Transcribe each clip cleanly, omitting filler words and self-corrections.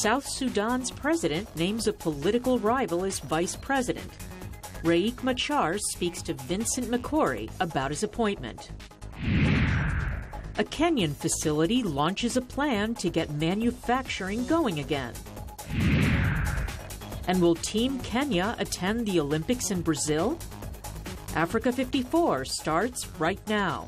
South Sudan's president names a political rival as vice president. Riek Machar speaks to Vincent Makori about his appointment. A Kenyan facility launches a plan to get manufacturing going again. And will Team Kenya attend the Olympics in Brazil? Africa 54 starts right now.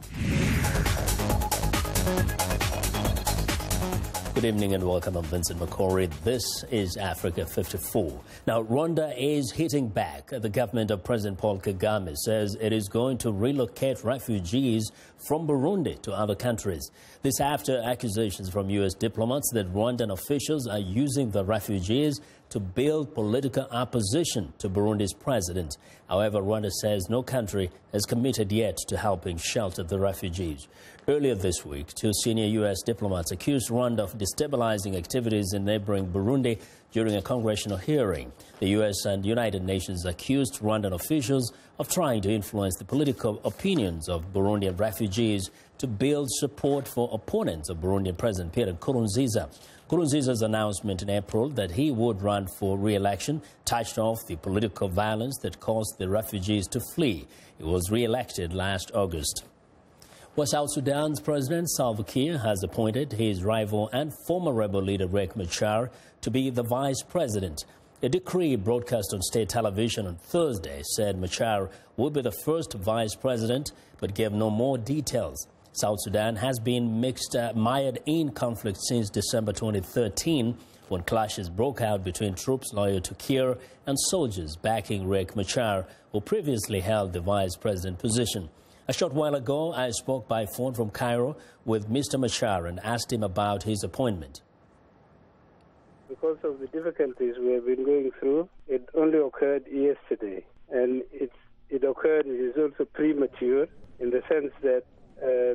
Good evening and welcome. I'm Vincent Makori. This is Africa 54. Now, Rwanda is hitting back. The government of President Paul Kagame says it is going to relocate refugees from Burundi to other countries. This after accusations from U.S. diplomats that Rwandan officials are using the refugees to build political opposition to Burundi's president. However, Rwanda says no country has committed yet to helping shelter the refugees. Earlier this week, two senior U.S. diplomats accused Rwanda of destabilizing activities in neighboring Burundi during a congressional hearing. The U.S. and United Nations accused Rwandan officials of trying to influence the political opinions of Burundian refugees to build support for opponents of Burundian President Pierre Nkurunziza. Nkurunziza's announcement in April that he would run for re-election touched off the political violence that caused the refugees to flee. He was re-elected last August. Well, South Sudan's President Salva Kiir has appointed his rival and former rebel leader Riek Machar to be the vice president. A decree broadcast on state television on Thursday said Machar would be the first vice president, but gave no more details. South Sudan has been mired in conflict since December 2013, when clashes broke out between troops loyal to Kiir and soldiers backing Riek Machar, who previously held the vice president position. A short while ago, I spoke by phone from Cairo with Mr. Machar and asked him about his appointment. Because of the difficulties we have been going through, it only occurred yesterday. And it occurred, it is also premature in the sense that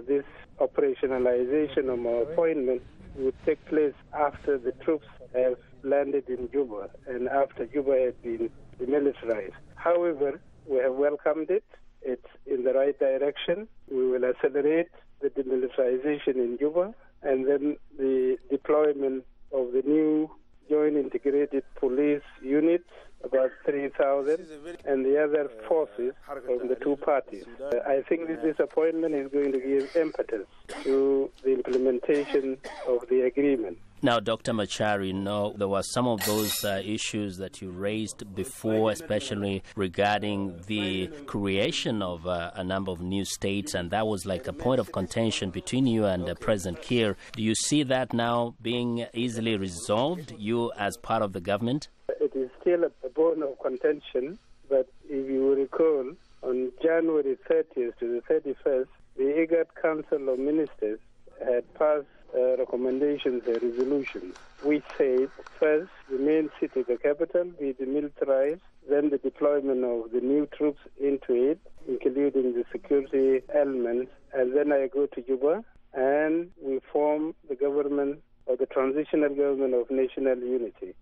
this operationalization of my appointment would take place after the troops have landed in Juba and after Juba had been demilitarized. However, we have welcomed it. It's in the right direction. We will accelerate the demilitarization in Juba and then the deployment of the new joint integrated police units, about 3,000, and the other forces from the two parties. I think this appointment is going to give impetus to the implementation of the agreement. Now, Dr. Machar, you know, there were some of those issues that you raised before, especially regarding the creation of a number of new states, and that was like a point of contention between you and President Kiir. Do you see that now being easily resolved, you as part of the government? It is still a bone of contention, but if you recall, on January 30th to the 31st, the IGAD Council of Ministers had passed recommendations and resolutions. We said, first, the main city, the capital, be demilitarized, then the deployment of the new troops into it, including the security elements, and then I go to Juba, and we form the government or the transitional government of national unity.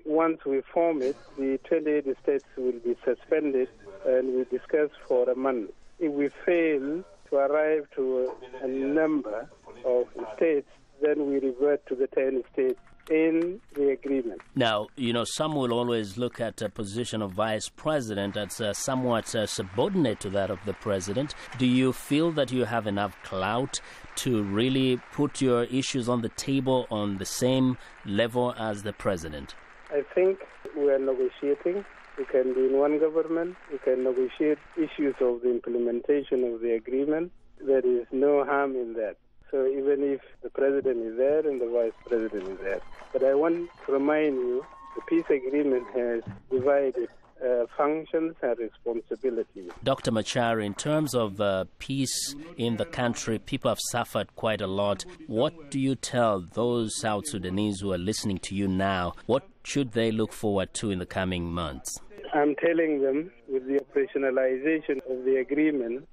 Once we form it, the 28 states will be suspended and we discuss for a month. If we fail to arrive to a number of states, then we revert to the 10 states in the agreement. Now, you know, some will always look at a position of vice president as somewhat subordinate to that of the president. Do you feel that you have enough clout to really put your issues on the table on the same level as the president? I think we are negotiating. We can be in one government. We can negotiate issues of the implementation of the agreement. There is no harm in that. So even if the president is there and the vice president is there. But I want to remind you, the peace agreement has divided functions and responsibilities. Dr. Machar, in terms of peace in the country, people have suffered quite a lot. What do you tell those South Sudanese who are listening to you now? What should they look forward to in the coming months? I'm telling them with the operationalization of the agreement,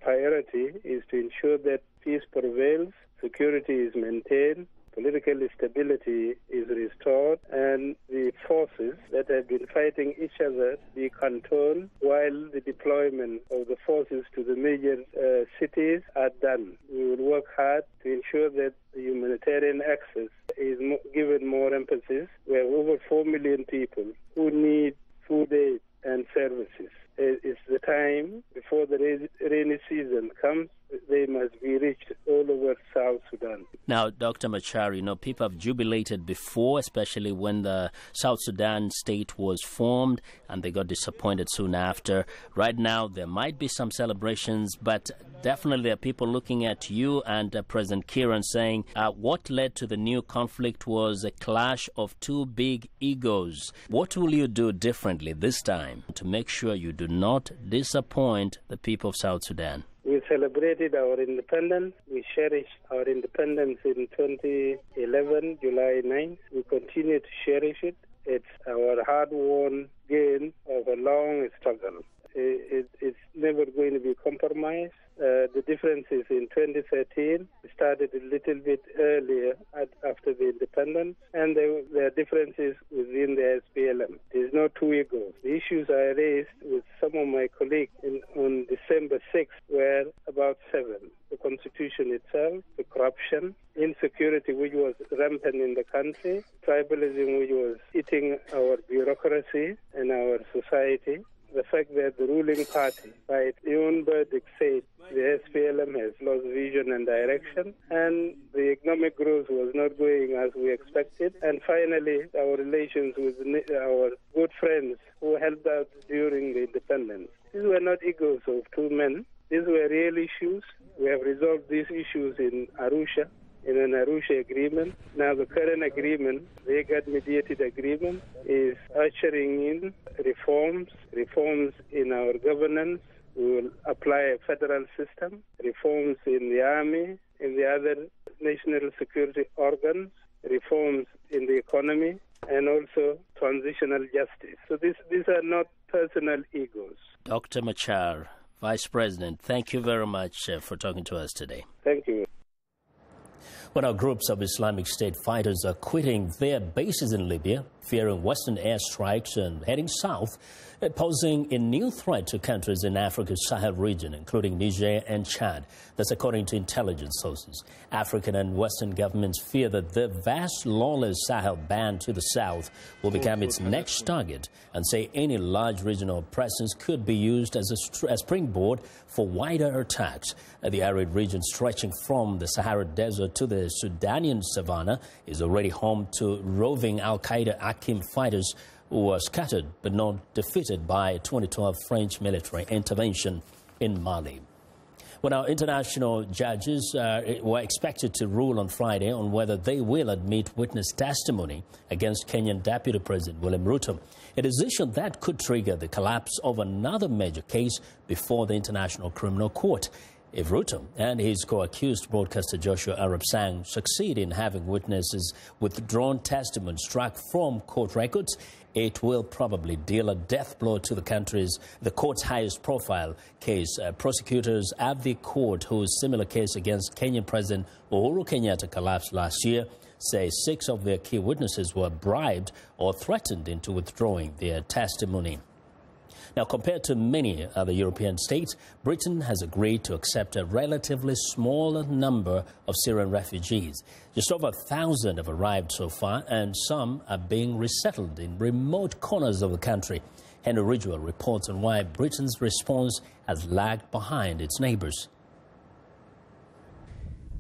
priority is to ensure that peace prevails, security is maintained, political stability is restored, and the forces that have been fighting each other be controlled while the deployment of the forces to the major cities are done. We will work hard to ensure that the humanitarian access is given more emphasis. We have over 4 million people who need food aid and services. It's the time before the rainy season comes. They must be reached all over South Sudan. Now, Dr. Makori, people have jubilated before, especially when the South Sudan state was formed, and they got disappointed soon after. Right now, there might be some celebrations, but definitely there are people looking at you and President Kiir saying what led to the new conflict was a clash of two big egos. What will you do differently this time to make sure you do not disappoint the people of South Sudan? We celebrated our independence. We cherished our independence in 2011, July 9th. We continue to cherish it. It's our hard-won gain of a long struggle. It's never going to be compromised. The differences in 2013 started a little bit earlier after the independence, and there are differences within the SPLM. There's no two egos. The issues I raised with some of my colleagues on December 6th were about 7. The constitution itself, the corruption, insecurity which was rampant in the country, tribalism which was eating our bureaucracy and our society, the fact that the ruling party, by its own verdict, said the SPLM has lost vision and direction, and the economic growth was not going as we expected. And finally, our relations with our good friends who helped out during the independence. These were not egos of two men. These were real issues. We have resolved these issues in Arusha, in an Arusha agreement. Now the current agreement, the IGAD-mediated agreement, is ushering in reforms in our governance. We will apply a federal system, reforms in the army, in the other national security organs, reforms in the economy, and also transitional justice. So these are not personal egos. Dr. Makori, Vice President, thank you very much for talking to us today. Thank you. Well, now groups of Islamic State fighters are quitting their bases in Libya, fearing Western airstrikes and heading south, posing a new threat to countries in Africa's Sahel region, including Niger and Chad. That's according to intelligence sources. African and Western governments fear that the vast lawless Sahel band to the south will become its next target, and say any large regional presence could be used as a springboard for wider attacks. The arid region stretching from the Sahara Desert to the Sudanian savannah is already home to roving Al-Qaeda Akim fighters who were scattered but not defeated by 2012 French military intervention in Mali. Well, now, international judges were expected to rule on Friday on whether they will admit witness testimony against Kenyan Deputy President William Ruto, a decision that could trigger the collapse of another major case before the International Criminal Court. If Ruto and his co-accused broadcaster Joshua Arap Sang succeed in having witnesses withdrawn testimony struck from court records, it will probably deal a death blow to the court's highest profile case. Prosecutors at the court, whose similar case against Kenyan President Uhuru Kenyatta collapsed last year, say 6 of their key witnesses were bribed or threatened into withdrawing their testimony. Now, compared to many other European states, Britain has agreed to accept a relatively smaller number of Syrian refugees. Just over 1,000 have arrived so far, and some are being resettled in remote corners of the country. Henry Ridgewell reports on why Britain's response has lagged behind its neighbours.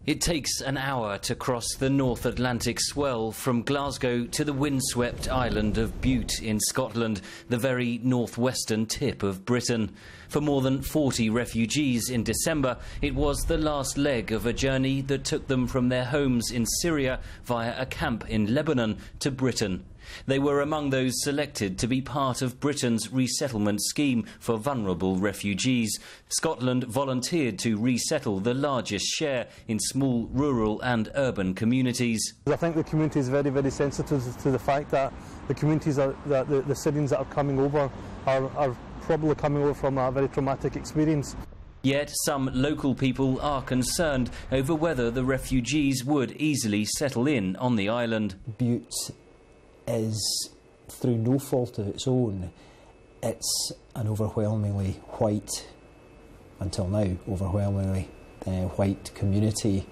It takes an hour to cross the North Atlantic swell from Glasgow to the windswept island of Bute in Scotland, the very northwestern tip of Britain. For more than 40 refugees in December, it was the last leg of a journey that took them from their homes in Syria via a camp in Lebanon to Britain. They were among those selected to be part of Britain's resettlement scheme for vulnerable refugees. Scotland volunteered to resettle the largest share in small rural and urban communities. I think the community is very, very sensitive to the fact that the communities, the Syrians that are coming over are probably coming over from a very traumatic experience. Yet some local people are concerned over whether the refugees would easily settle in on the island. Butte is, through no fault of its own, it's an overwhelmingly white, until now, overwhelmingly white community.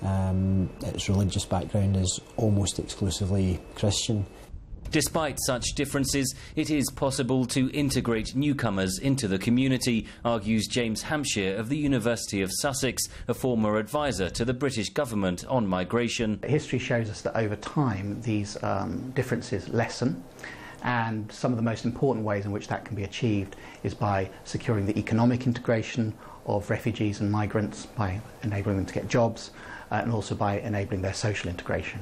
Its religious background is almost exclusively Christian. Despite such differences, it is possible to integrate newcomers into the community, argues James Hampshire of the University of Sussex, a former advisor to the British government on migration. History shows us that over time these differences lessen, and some of the most important ways in which that can be achieved is by securing the economic integration of refugees and migrants, by enabling them to get jobs, and also by enabling their social integration.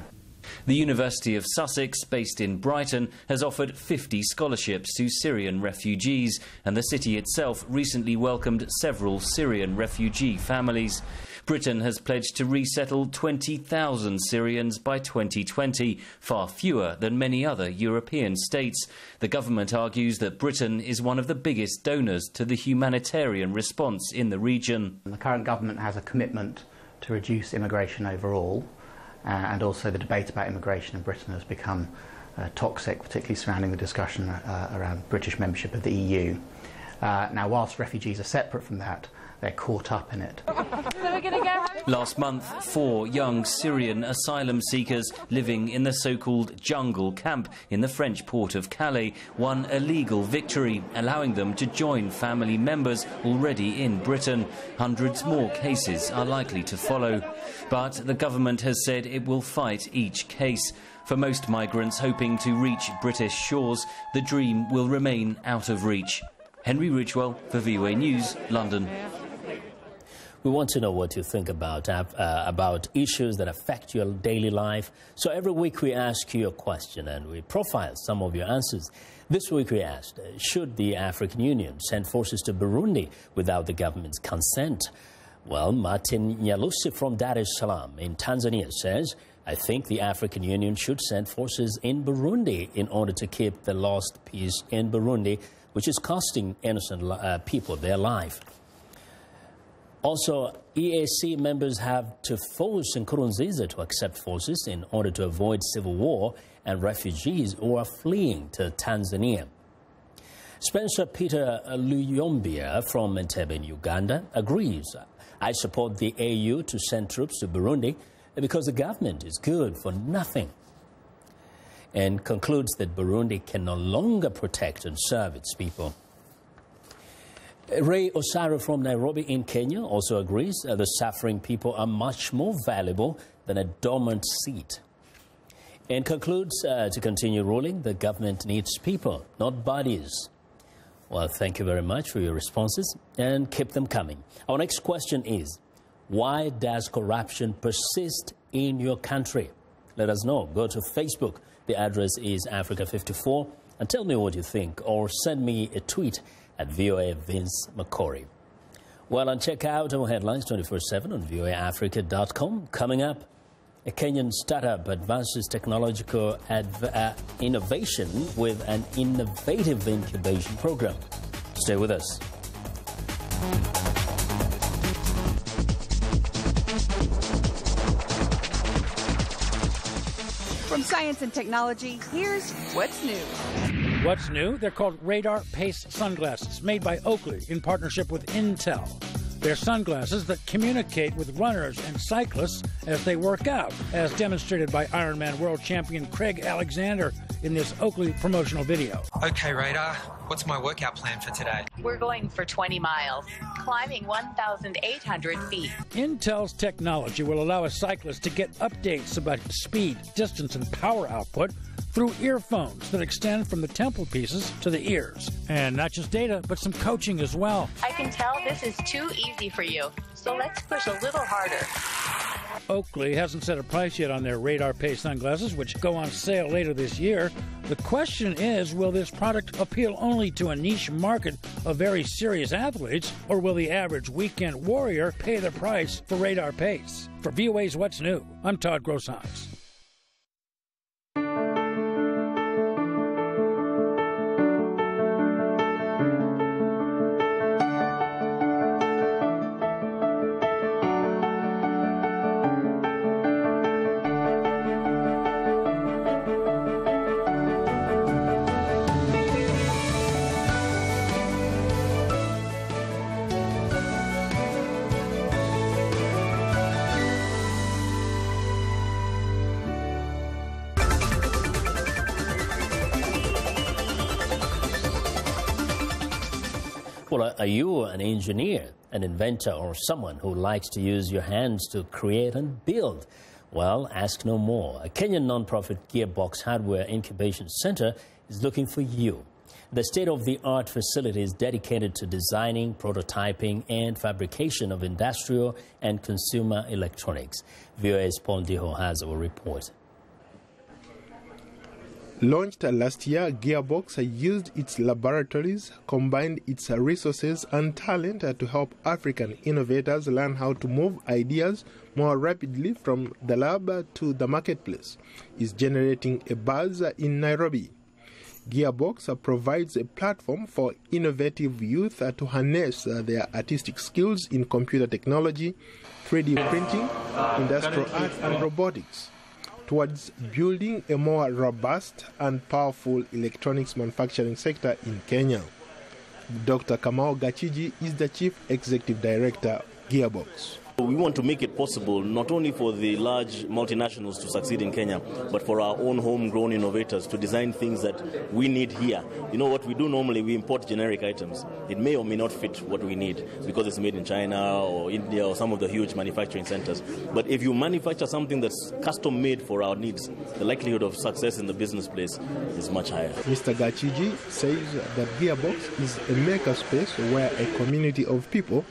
The University of Sussex, based in Brighton, has offered 50 scholarships to Syrian refugees, and the city itself recently welcomed several Syrian refugee families. Britain has pledged to resettle 20,000 Syrians by 2020, far fewer than many other European states. The government argues that Britain is one of the biggest donors to the humanitarian response in the region. The current government has a commitment to reduce immigration overall. And also the debate about immigration in Britain has become toxic, particularly surrounding the discussion around British membership of the EU. Now, whilst refugees are separate from that, they're caught up in it. Last month, 4 young Syrian asylum seekers living in the so-called jungle camp in the French port of Calais won a legal victory, allowing them to join family members already in Britain. Hundreds more cases are likely to follow. But the government has said it will fight each case. For most migrants hoping to reach British shores, the dream will remain out of reach. Henry Ridgewell for VOA News, London. We want to know what you think about issues that affect your daily life. So every week we ask you a question and we profile some of your answers. This week we asked, should the African Union send forces to Burundi without the government's consent? Well, Martin Nyalusi from Dar es Salaam in Tanzania says, I think the African Union should send forces in Burundi in order to keep the lost peace in Burundi, which is costing innocent people their life. Also, EAC members have to force Nkurunziza to accept forces in order to avoid civil war and refugees who are fleeing to Tanzania. Spencer Peter Luyombia from Entebbe in Uganda agrees. I support the AU to send troops to Burundi because the government is good for nothing, and concludes that Burundi can no longer protect and serve its people. Ray Osaro from Nairobi in Kenya also agrees the suffering people are much more valuable than a dormant seat, and concludes to continue ruling, the government needs people, not bodies. Well, thank you very much for your responses, and keep them coming. Our next question is, why does corruption persist in your country? Let us know. Go to Facebook. The address is Africa54, and tell me what you think, or send me a tweet at VOA Vince Makori. Well, and check out our headlines 24/7 on voaafrica.com. Coming up, a Kenyan startup advances technological innovation with an innovative incubation program. Stay with us. From science and technology, here's What's New. What's new? They're called Radar Pace sunglasses, made by Oakley in partnership with Intel. They're sunglasses that communicate with runners and cyclists as they work out, as demonstrated by Ironman world champion Craig Alexander in this Oakley promotional video. Okay, Radar, what's my workout plan for today? We're going for 20 miles, climbing 1,800 feet. Intel's technology will allow a cyclist to get updates about speed, distance, and power output through earphones that extend from the temple pieces to the ears. And not just data, but some coaching as well. I can tell this is too easy for you, so let's push a little harder. Oakley hasn't set a price yet on their Radar Pace sunglasses, which go on sale later this year. The question is, will this product appeal only to a niche market of very serious athletes, or will the average weekend warrior pay the price for Radar Pace? For VOA's What's New, I'm Todd Grosshans. Well, are you an engineer, an inventor, or someone who likes to use your hands to create and build? Well, ask no more. A Kenyan non-profit gearbox hardware incubation center is looking for you. The state-of-the-art facility is dedicated to designing, prototyping, and fabrication of industrial and consumer electronics. VOA's Paul Diho has our report. Launched last year, Gearbox used its laboratories, combined its resources and talent to help African innovators learn how to move ideas more rapidly from the lab to the marketplace. Is generating a buzz in Nairobi. Gearbox provides a platform for innovative youth to harness their artistic skills in computer technology, 3D printing, industrial art and robotics, towards building a more robust and powerful electronics manufacturing sector in Kenya. Dr. Kamau Gachiji is the Chief Executive Director, Gearbox. We want to make it possible not only for the large multinationals to succeed in Kenya, but for our own homegrown innovators to design things that we need here. You know what we do normally, we import generic items. It may or may not fit what we need because it's made in China or India or some of the huge manufacturing centers. But if you manufacture something that's custom made for our needs, the likelihood of success in the business place is much higher. Mr. Gachiji says that Gearbox is a makerspace where a community of people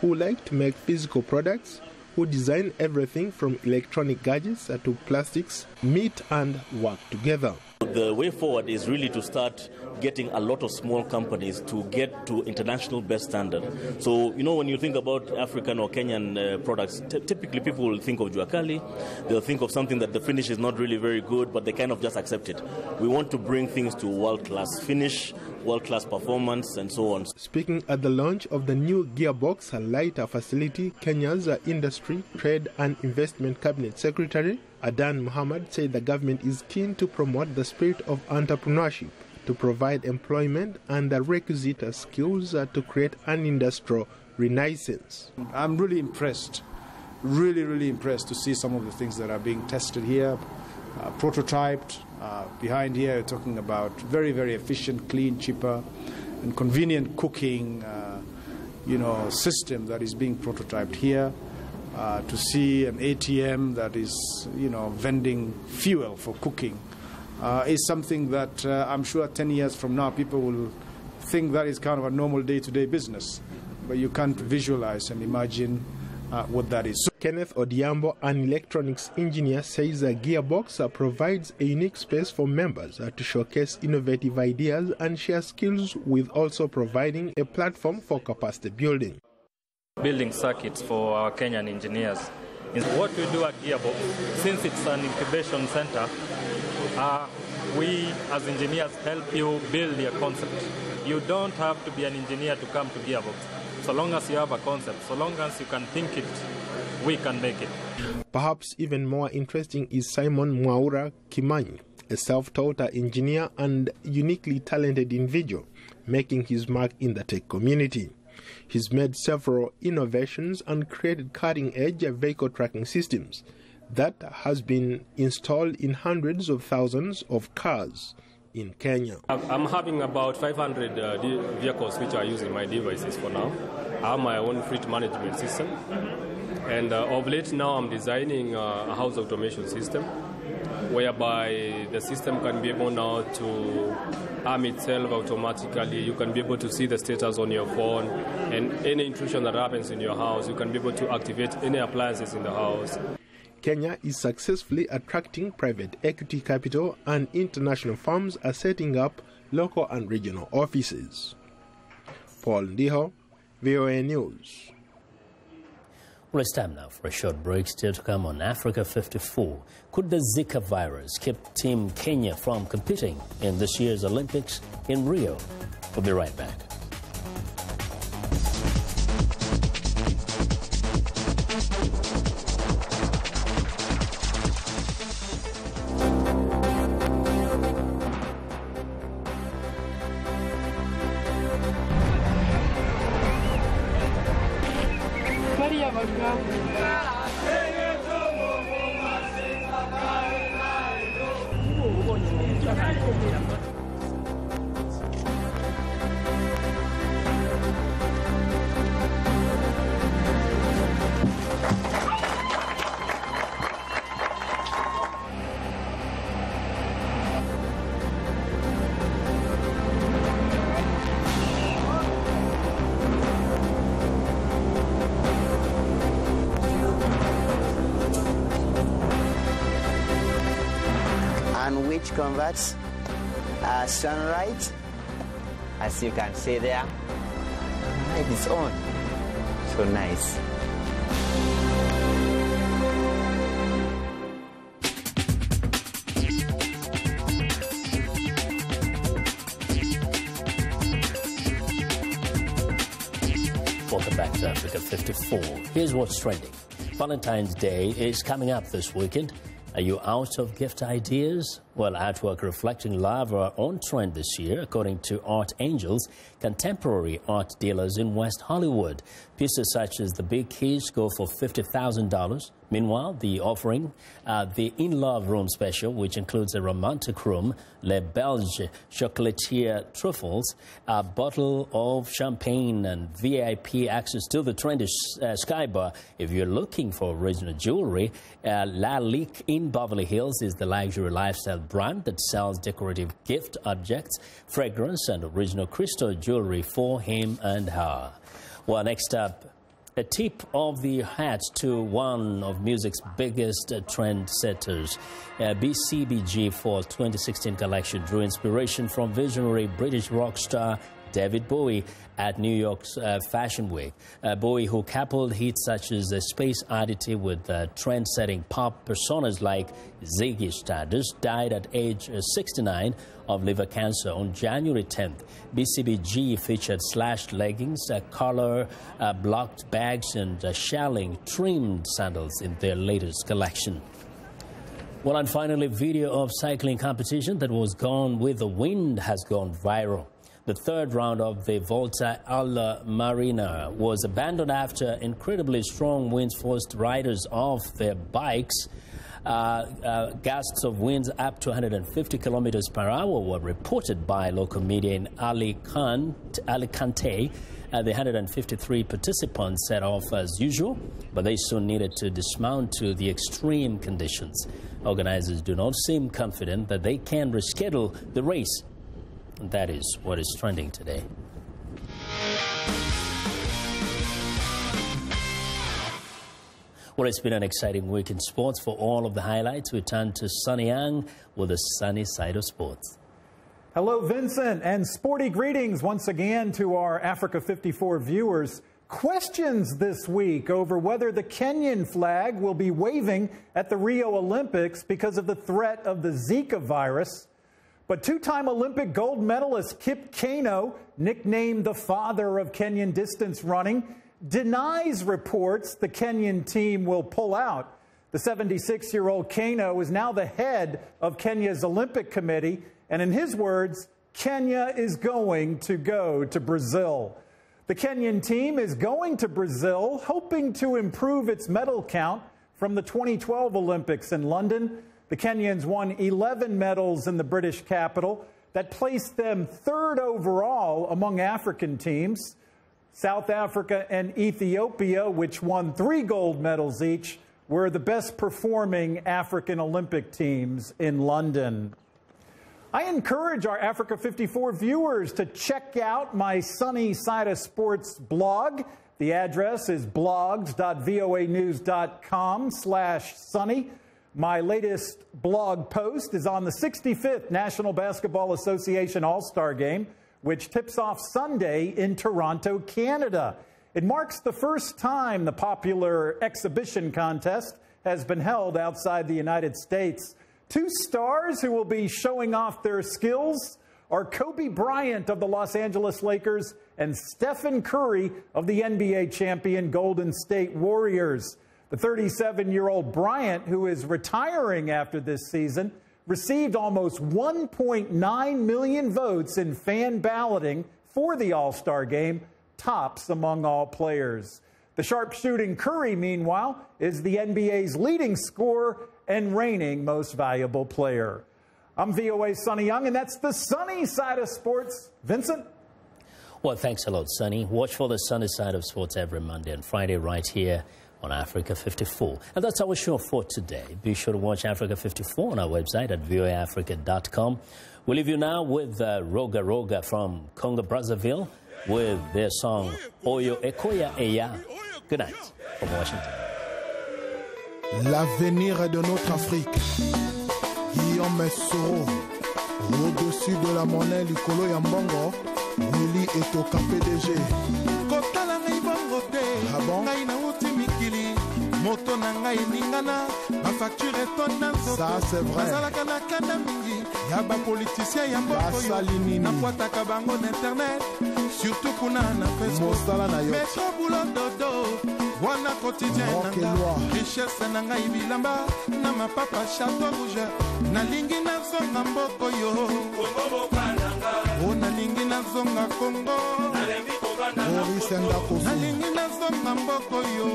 who like to make physical products, who design everything from electronic gadgets to plastics, meet and work together. The way forward is really to start getting a lot of small companies to get to international best standard. So, you know, when you think about African or Kenyan products, typically people will think of juakali, they'll think of something that the finish is not really very good, but they kind of just accept it. We want to bring things to world-class finish, world-class performance, and so on. Speaking at the launch of the new Gearbox lighter facility, Kenya's Industry, Trade and Investment Cabinet Secretary Adan Muhammad said the government is keen to promote the spirit of entrepreneurship, to provide employment and the requisite skills to create an industrial renaissance. I'm really impressed, really impressed to see some of the things that are being tested here, prototyped. Behind here, you're talking about very efficient, clean, cheaper, and convenient cooking, system that is being prototyped here. To see an ATM that is, vending fuel for cooking is something that I'm sure 10 years from now people will think that is kind of a normal day-to-day business. But you can't visualize and imagine what that is. Kenneth Odiambo, an electronics engineer, says that Gearbox provides a unique space for members to showcase innovative ideas and share skills, with also providing a platform for capacity building. Building circuits for our Kenyan engineers. What we do at Gearbox, since it's an incubation center, we as engineers help you build your concept. You don't have to be an engineer to come to Gearbox. So long as you have a concept, so long as you can think it, we can make it. Perhaps even more interesting is Simon Mwaura Kimani, a self-taught engineer and uniquely talented individual, making his mark in the tech community. He's made several innovations and created cutting-edge vehicle tracking systems that has been installed in hundreds of thousands of cars in Kenya. I'm having about 500 vehicles which are using my devices for now. I have my own fleet management system. And of late now I'm designing a house automation system whereby the system can be able now to arm itself automatically. You can be able to see the status on your phone, and any intrusion that happens in your house, you can be able to activate any appliances in the house. Kenya is successfully attracting private equity capital, and international firms are setting up local and regional offices. Paul Ndiho, VOA News. Well, it's time now for a short break. Still to come on Africa 54. Could the Zika virus keep Team Kenya from competing in this year's Olympics in Rio? We'll be right back. which converts sunlight, as you can see there. Light is on. So nice. Welcome back to Africa 54. Here's what's trending. Valentine's Day is coming up this weekend. Are you out of gift ideas? Well, artwork reflecting love are on trend this year, according to Art Angels, contemporary art dealers in West Hollywood. Pieces such as the Big Keys go for $50,000. Meanwhile, the offering, the In Love Room Special, which includes a romantic room, Le Belge Chocolatier Truffles, a bottle of champagne, and VIP access to the trendy Sky Bar. If you're looking for original jewelry, La Lique in Beverly Hills is the luxury lifestyle brand that sells decorative gift objects, fragrance, and original crystal jewelry for him and her. Well, next up, a tip of the hat to one of music's biggest trendsetters. BCBG Fall 2016 collection drew inspiration from visionary British rock star David Bowie at New York's Fashion Week. Bowie, who coupled hits such as Space Oddity with trend-setting pop personas like Ziggy Stardust, died at age 69 of liver cancer on January 10th. BCBG featured slashed leggings, collar-blocked bags, and shelling-trimmed sandals in their latest collection. Well, and finally, video of cycling competition that was Gone with the Wind has gone viral. The third round of the Volta alla Marina was abandoned after incredibly strong winds forced riders off their bikes. Gusts of winds up to 150 kilometers per hour were reported by local media in Alicante. The 153 participants set off as usual, but they soon needed to dismount to the extreme conditions. Organizers do not seem confident that they can reschedule the race. And that is what is trending today. Well, it's been an exciting week in sports. For all of the highlights, we turn to Sunny Young with the sunny side of sports. Hello, Vincent, and sporty greetings once again to our Africa 54 viewers. Questions this week over whether the Kenyan flag will be waving at the Rio Olympics because of the threat of the Zika virus. But two-time Olympic gold medalist Kip Keino, nicknamed the father of Kenyan distance running, denies reports the Kenyan team will pull out. The 76-year-old Keino is now the head of Kenya's Olympic Committee, and in his words, Kenya is going to go to Brazil. The Kenyan team is going to Brazil, hoping to improve its medal count from the 2012 Olympics in London. The Kenyans won 11 medals in the British capital. That placed them third overall among African teams. South Africa and Ethiopia, which won 3 gold medals each, were the best performing African Olympic teams in London. I encourage our Africa 54 viewers to check out my Sunny Side of Sports blog. The address is blogs.voanews.com/sunny. My latest blog post is on the 65th National Basketball Association All-Star Game, which tips off Sunday in Toronto, Canada. It marks the first time the popular exhibition contest has been held outside the United States. 2 stars who will be showing off their skills are Kobe Bryant of the Los Angeles Lakers and Stephen Curry of the NBA champion Golden State Warriors. The 37-year-old Bryant, who is retiring after this season, received almost 1.9 million votes in fan balloting for the All-Star Game, tops among all players. The sharpshooting Curry, meanwhile, is the NBA's leading scorer and reigning most valuable player. I'm VOA's Sunny Young, and that's the sunny side of sports. Vincent? Well, thanks a lot, Sunny. Watch for the sunny side of sports every Monday and Friday right here on Africa 54. And that's our show for today. Be sure to watch Africa 54 on our website at voaafrica.com. We'll leave you now with Roga Roga from Congo Brazzaville with their song Oyo Ekoya Eya. Good night from Washington. L'avenir de notre Afrique Guillaume Soro, au-dessus de la monnaie, Likolo Yambongo, Willy Etoka PDG. Kotala ngai bongo te, ngai na uti mikili, moto na ngai ningana, ma facture etonda nzoto. Ça c'est vrai. Nazalaka na kanda mingi, ya ba politicien ya mboko yo, na kwataka bango na internet, surtout kuna na Facebook. Metro boulot dodo, wana quotidien nanga, richesse na ngai bilamba, na mapapa chateau rouge, nalingi nazonga mboko yo. Oh nalingi nazonga Congo, nalingi nazonga mboko yo.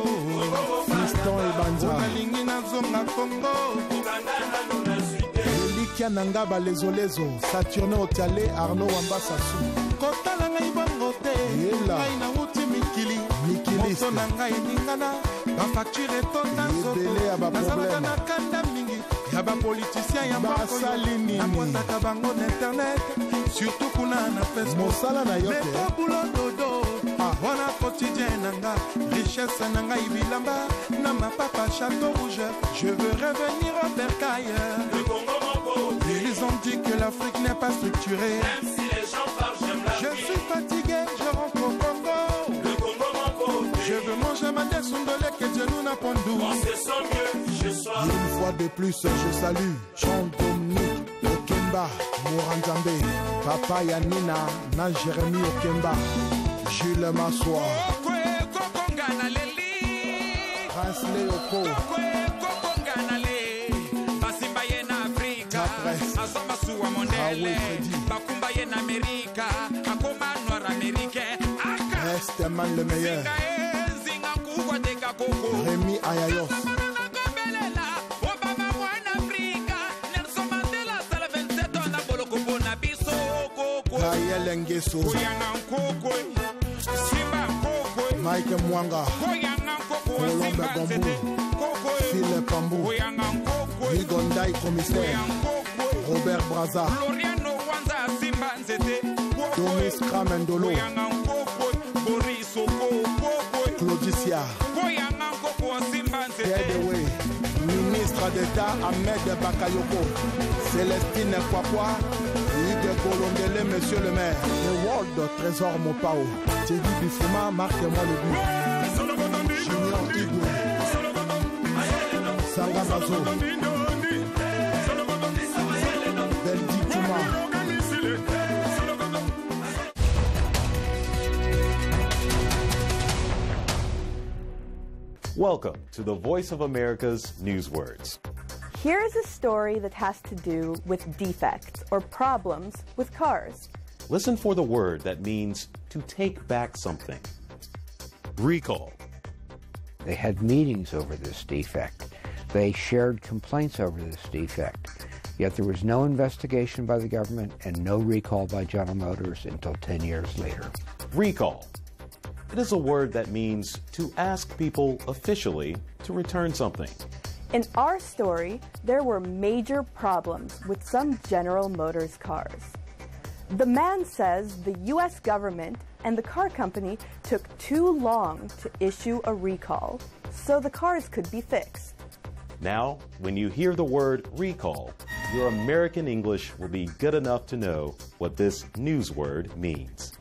Fiston Ebanza, nalingi nazonga Congo. Elikia Nangaba Lezolezo, Saturne Otiale, Arnaud Wamba Sassou. Kotala ngai bongo te, ngai na uti mikili, moto na ngai ningana, ba facture etonda nzoto, nazalaka na kanda mingi, ya ba politicien ya mboko yo, na kwataka bango na internet, surtout kuna na Facebook. Mosala na yote, Metro boulot dodo, wana quotidien nanga, richesse na ngai bilamba, na ma papa chateau rouge, je veux revenir au bercail. Ils ont dit que l'Afrique n'est pas structurée. Même si les gens parlent, j'aime la vie. Je suis fatigué, je rentre au Congo. Le Congo m'emporte. Je veux manger ma desundole que Dieu nous n'a pas d'où. On se sent mieux, je sois. Une fois de plus, je salue Jean-Dominique Okemba, Mourandjambe, Papa Yanina, na Jérémy Okemba, Jules Massoua, Prince Léopo, Azamasuwa Mondele, Bakumbaye na Amerika, Akoma Noir Américain, Esteman le meilleur, Rémi Ayayos, Gaël Nguesso, Mike Mwanga, Colombe Gambou, Philippe Pambou, Ligondai Commissaire, Robert Braza, Domis Kramendolo, Claudicia, Pierre ministre d'État Ahmed Bakayoko, Célestine Kwakwa, Hugues Colondele, monsieur le maire, le World Trésor Mopao, Thierry Bifuma, marquez-moi le but, Junior Igwe, Sangabazo, Beldi Touma. Welcome to the Voice of America's Newswords. Here's a story that has to do with defects or problems with cars. Listen for the word that means to take back something. Recall. They had meetings over this defect. They shared complaints over this defect. Yet there was no investigation by the government and no recall by General Motors until 10 years later. Recall. It is a word that means to ask people officially to return something. In our story, there were major problems with some General Motors cars. The man says the U.S. government and the car company took too long to issue a recall, so the cars could be fixed. Now, when you hear the word recall, your American English will be good enough to know what this news word means.